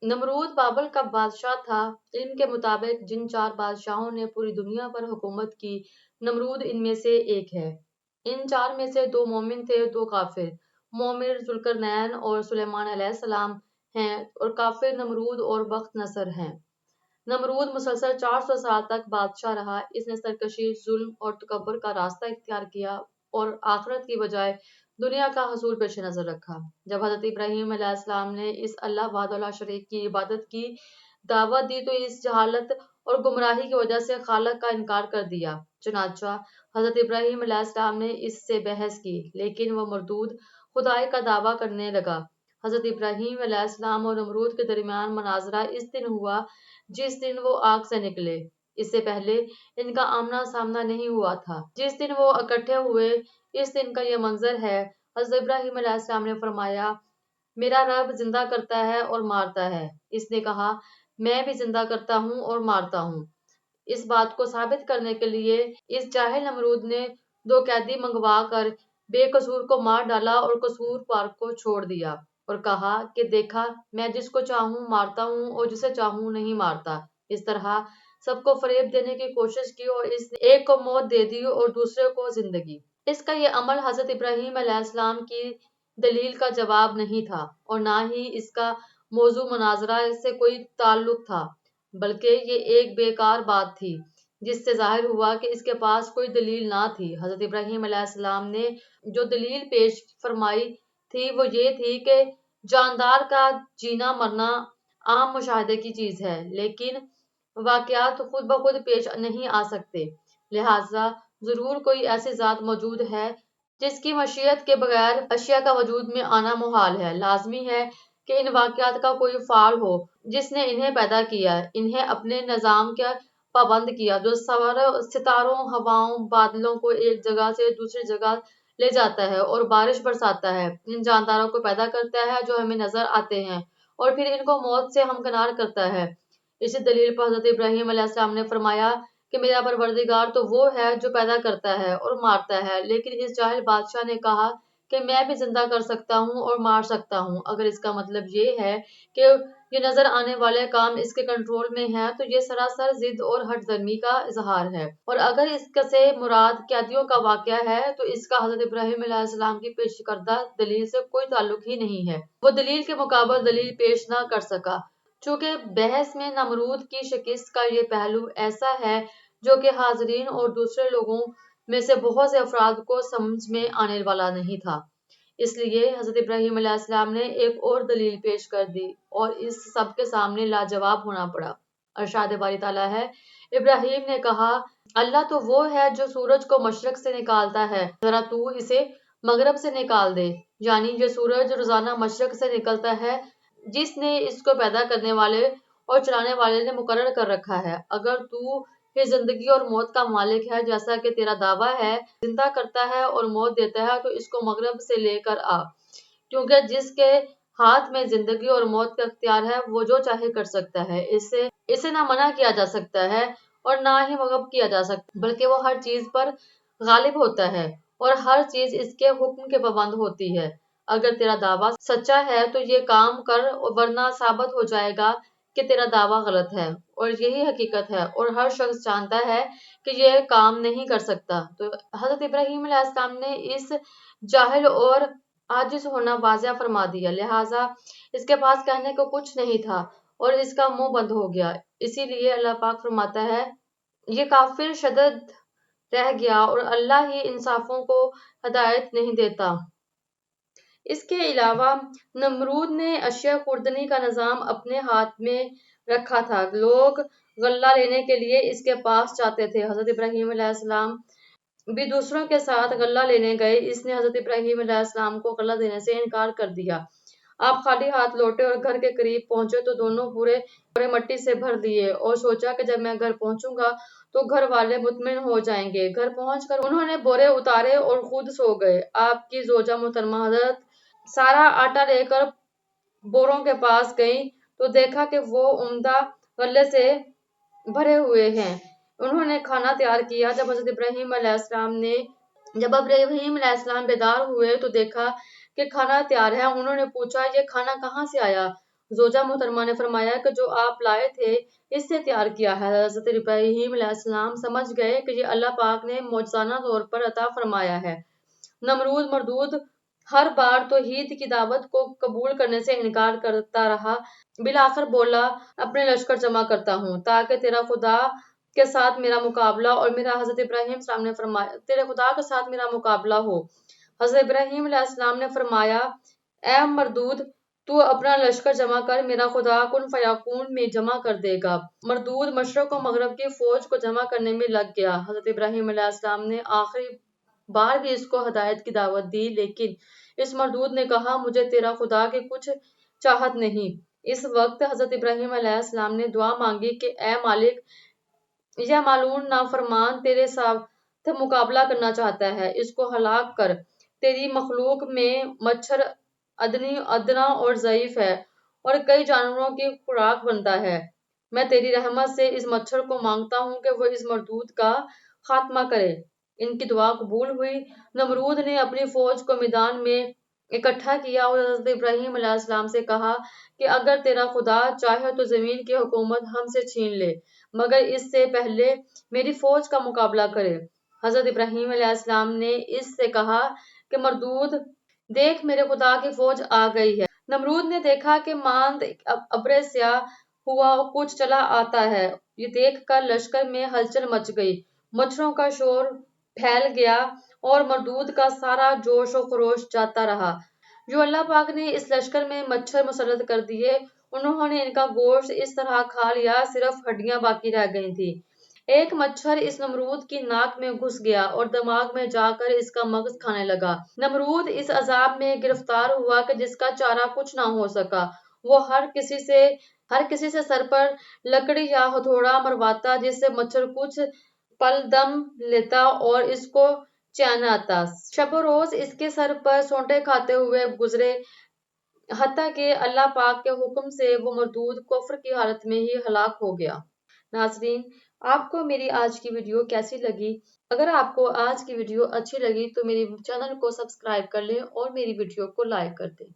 نمرود بابل کا بادشاہ تھا۔ علم کے مطابق جن 4 بادشاہوں نے پوری دنیا پر حکومت کی، نمرود ان میں سے ایک ہے۔ ان 4 میں سے 2 مومن تھے، 2 کافر۔ مومن ذوالقرنین اور سلیمان علیہ السلام ہیں اور کافر نمرود اور بخت نصر ہیں۔ نمرود مسلسل 400 سال تک بادشاہ رہا۔ اس نے سرکشی، ظلم اور تکبر کا راستہ اختیار کیا اور آخرت کی بجائے دنیا کا حصول پیش نظر رکھا۔ جب حضرت ابراہیم علیہ السلام نے اس اللہ وحدہ لا شریک کی عبادت کی دعوت دی تو اس جہالت اور گمراہی کی وجہ سے خالق کا انکار کر دیا۔ چنانچہ حضرت ابراہیم علیہ السلام نے اس سے بحث کی، لیکن وہ مردود خدائی کا دعویٰ کرنے لگا۔ حضرت ابراہیم علیہ السلام اور نمرود کے درمیان مناظرہ اس دن ہوا جس دن وہ آگ سے نکلے۔ اس سے پہلے ان کا آمنا سامنا نہیں ہوا تھا۔ جس دن وہ اکٹھے ہوئے، اس دن کا یہ منظر ہے۔ حضرت ابراہیم علیہ السلام نے فرمایا، میرا رب زندہ کرتا ہے اور مارتا ہے۔ اس نے کہا، میں بھی زندہ کرتا ہوں اور مارتا ہوں۔ اس بات کو ثابت کرنے کے لیے اس جاہل نمرود نے 2 قیدی منگوا کر بے قصور کو مار ڈالا اور قصور پار کو چھوڑ دیا اور کہا کہ دیکھا، میں جس کو چاہوں مارتا ہوں اور جسے چاہوں نہیں مارتا۔ اس طرح سب کو فریب دینے کی کوشش کی اور اس نے ایک کو موت دے دی اور دوسرے کو زندگی۔ اس کا یہ عمل حضرت ابراہیم علیہ السلام کی دلیل کا جواب نہیں تھا اور نہ ہی اس کا موضوع مناظرہ سے کوئی تعلق تھا، بلکہ یہ ایک بیکار بات تھی جس سے ظاہر ہوا کہ اس کے پاس کوئی دلیل نہ تھی۔ حضرت ابراہیم علیہ السلام نے جو دلیل پیش فرمائی تھی وہ یہ تھی کہ جاندار کا جینا مرنا عام مشاہدے کی چیز ہے، لیکن واقعات خود بخود پیش نہیں آ سکتے، لہٰذا ضرور کوئی ایسی ذات موجود ہے جس کی مشیت کے بغیر اشیاء کا وجود میں آنا محال ہے۔ لازمی ہے کہ ان واقعات کا کوئی فاعل ہو جس نے انہیں پیدا کیا، انہیں اپنے نظام کا پابند کیا، جو ستاروں، ہواؤں، بادلوں کو ایک جگہ سے دوسری جگہ لے جاتا ہے اور بارش برساتا ہے، ان جانداروں کو پیدا کرتا ہے جو ہمیں نظر آتے ہیں اور پھر ان کو موت سے ہمکنار کرتا ہے۔ اسی دلیل پر حضرت ابراہیم علیہ السلام نے فرمایا کہ میرا پروردگار تو وہ ہے جو پیدا کرتا ہے اور مارتا ہے، لیکن اس جاہل بادشاہ نے کہا کہ میں بھی زندہ کر سکتا ہوں اور مار سکتا ہوں۔ اگر اس کا مطلب یہ ہے کہ یہ نظر آنے والے کام اس کے کنٹرول میں ہیں تو یہ سراسر ضد اور ہٹ درمی کا اظہار ہے، اور اگر اس سے مراد قیدیوں کا واقعہ ہے تو اس کا حضرت ابراہیم علیہ السلام کی پیش کردہ دلیل سے کوئی تعلق ہی نہیں ہے۔ وہ دلیل کے مقابل دلیل پیش نہ کر سکا، چونکہ بحث میں نمرود کی شکست کا یہ پہلو ایسا ہے جو کہ حاضرین اور دوسرے لوگوں میں سے بہت سے افراد کو سمجھ میں آنے والا نہیں تھا۔ اس لیے حضرت ابراہیم علیہ السلام نے ایک اور دلیل پیش کر دی اور اس سب کے سامنے لاجواب ہونا پڑا۔ ارشاد باری تعالیٰ ہے، ابراہیم نے کہا، اللہ تو وہ ہے جو سورج کو مشرق سے نکالتا ہے، ذرا تو اسے مغرب سے نکال دے، یعنی یہ سورج روزانہ مشرق سے نکلتا ہے جس نے اس کو پیدا کرنے والے اور چلانے والے نے مقرر کر رکھا ہے۔ اگر تو پھر زندگی اور موت کا مالک ہے جیسا کہ تیرا دعویٰ ہے، زندہ کرتا ہے اور موت دیتا ہے تو اس کو مغرب سے لے کر آ، کیونکہ جس کے ہاتھ میں زندگی اور موت کا اختیار ہے وہ جو چاہے کر سکتا ہے، اسے نہ منع کیا جا سکتا ہے اور نہ ہی مغلوب کیا جا سکتا، بلکہ وہ ہر چیز پر غالب ہوتا ہے اور ہر چیز اس کے حکم کے پابند ہوتی ہے۔ اگر تیرا دعویٰ سچا ہے تو یہ کام کر، ورنہ ثابت ہو جائے گا کہ تیرا دعویٰ غلط ہے، اور یہی حقیقت ہے اور ہر شخص جانتا ہے کہ یہ کام نہیں کر سکتا۔ تو حضرت ابراہیم علیہ السلام نے اس جاہل اور عاجز ہونا واضح فرما دیا، لہٰذا اس کے پاس کہنے کو کچھ نہیں تھا اور اس کا منہ بند ہو گیا۔ اسی لیے اللہ پاک فرماتا ہے، یہ کافر شدد رہ گیا اور اللہ ہی انصافوں کو ہدایت نہیں دیتا۔ اس کے علاوہ نمرود نے اشیاء خوردنی کا نظام اپنے ہاتھ میں رکھا تھا، لوگ غلہ لینے کے لیے اس کے پاس جاتے تھے۔ حضرت ابراہیم علیہ السلام بھی دوسروں کے ساتھ غلہ لینے گئے، اس نے حضرت ابراہیم علیہ السلام کو غلہ دینے سے انکار کر دیا۔ آپ خالی ہاتھ لوٹے اور گھر کے قریب پہنچے تو دونوں بورے مٹی سے بھر دیے اور سوچا کہ جب میں گھر پہنچوں گا تو گھر والے مطمئن ہو جائیں گے۔ گھر پہنچ کر انہوں نے بورے اتارے اور خود سو گئے۔ آپ کی زوجہ محترمہ حضرت سارہ آٹا لے کر بوروں کے پاس گئیں تو دیکھا کہ وہ عمدہ غلے سے بھرے ہوئے ہیں۔ انہوں نے کھانا تیار کیا۔ جب ابراہیم علیہ السلام بیدار ہوئے تو دیکھا کہ کھانا تیار ہے۔ انہوں نے پوچھا، یہ کھانا کہاں سے آیا؟ زوجہ محترمہ نے فرمایا کہ جو آپ لائے تھے اس سے تیار کیا ہے۔ حضرت ابراہیم علیہ السلام سمجھ گئے کہ یہ اللہ پاک نے معجزانہ طور پر عطا فرمایا ہے۔ نمرود مردود ہر بار توحید کی دعوت کو قبول کرنے سے انکار کرتا رہا۔ بالآخر بولا، اپنے لشکر جمع کرتا ہوں تاکہ تیرا خدا کے ساتھ میرا مقابلہ اور میرا حضرت ابراہیم علیہ السلام نے فرمایا تیرے خدا کے ساتھ میرا مقابلہ ہو۔ حضرت ابراہیم علیہ السلام نے فرمایا، اے مردود، تو اپنا لشکر جمع کر، میرا خدا کن فیکون میں جمع کر دے گا۔ مردود مشرق و مغرب کی فوج کو جمع کرنے میں لگ گیا۔ حضرت ابراہیم علیہ السلام نے آخری بار بھی اس کو ہدایت کی دعوت دی، لیکن اس مردود نے کہا، مجھے تیرا خدا کی کچھ چاہت نہیں۔ اس وقت حضرت ابراہیم علیہ السلام نے دعا مانگی کہ اے مالک، یہ مالون نافرمان تیرے ساتھ مقابلہ کرنا چاہتا ہے، اس کو ہلاک کر۔ تیری مخلوق میں مچھر ادنا اور ضعیف ہے اور کئی جانوروں کی خوراک بنتا ہے۔ میں تیری رحمت سے اس مچھر کو مانگتا ہوں کہ وہ اس مردود کا خاتمہ کرے۔ ان کی دعا قبول ہوئی۔ نمرود نے اپنی فوج کو میدان میں اکٹھا کیا اور حضرت ابراہیم علیہ السلام سے کہا کہ اگر تیرا خدا چاہے تو زمین کی حکومت ہم سے چھین لے، مگر اس سے پہلے میری فوج کا مقابلہ کرے۔ حضرت ابراہیم علیہ السلام نے اس سے کہا کہ مردود، دیکھ میرے خدا کی فوج آ گئی ہے۔ نمرود نے دیکھا کہ ماند ابر سیاہ ہوا کچھ چلا آتا ہے۔ یہ دیکھ کر لشکر میں ہلچل مچ گئی، مچھروں کا شور پھیل گیا اور مردود کا سارا جوش و خروش جاتا رہا۔ جو اللہ پاک نے اس لشکر میں مچھر مسلط کر دیے، انہوں نے ان کا گوشت اس طرح کھا لیا صرف ہڈیاں باقی رہ گئی تھیں۔ ایک مچھر اس نمرود کی ناک میں گھس گیا اور دماغ میں جا کر اس کا مغز کھانے لگا۔ نمرود اس عذاب میں گرفتار ہوا کہ جس کا چارہ کچھ نہ ہو سکا۔ وہ ہر کسی سے سر پر لکڑی یا ہتھوڑا مرواتا، جس سے مچھر کچھ پل دم لیتا اور اس کو چین آتا۔ شب و روز اس کے سر پر سونٹے کھاتے ہوئے گزرے، حتیٰ کہ اللہ پاک کے حکم سے وہ مردود کفر کی حالت میں ہی ہلاک ہو گیا۔ ناظرین، آپ کو میری آج کی ویڈیو کیسی لگی؟ اگر آپ کو آج کی ویڈیو اچھی لگی تو میری چینل کو سبسکرائب کر لیں اور میری ویڈیو کو لائک کر دیں۔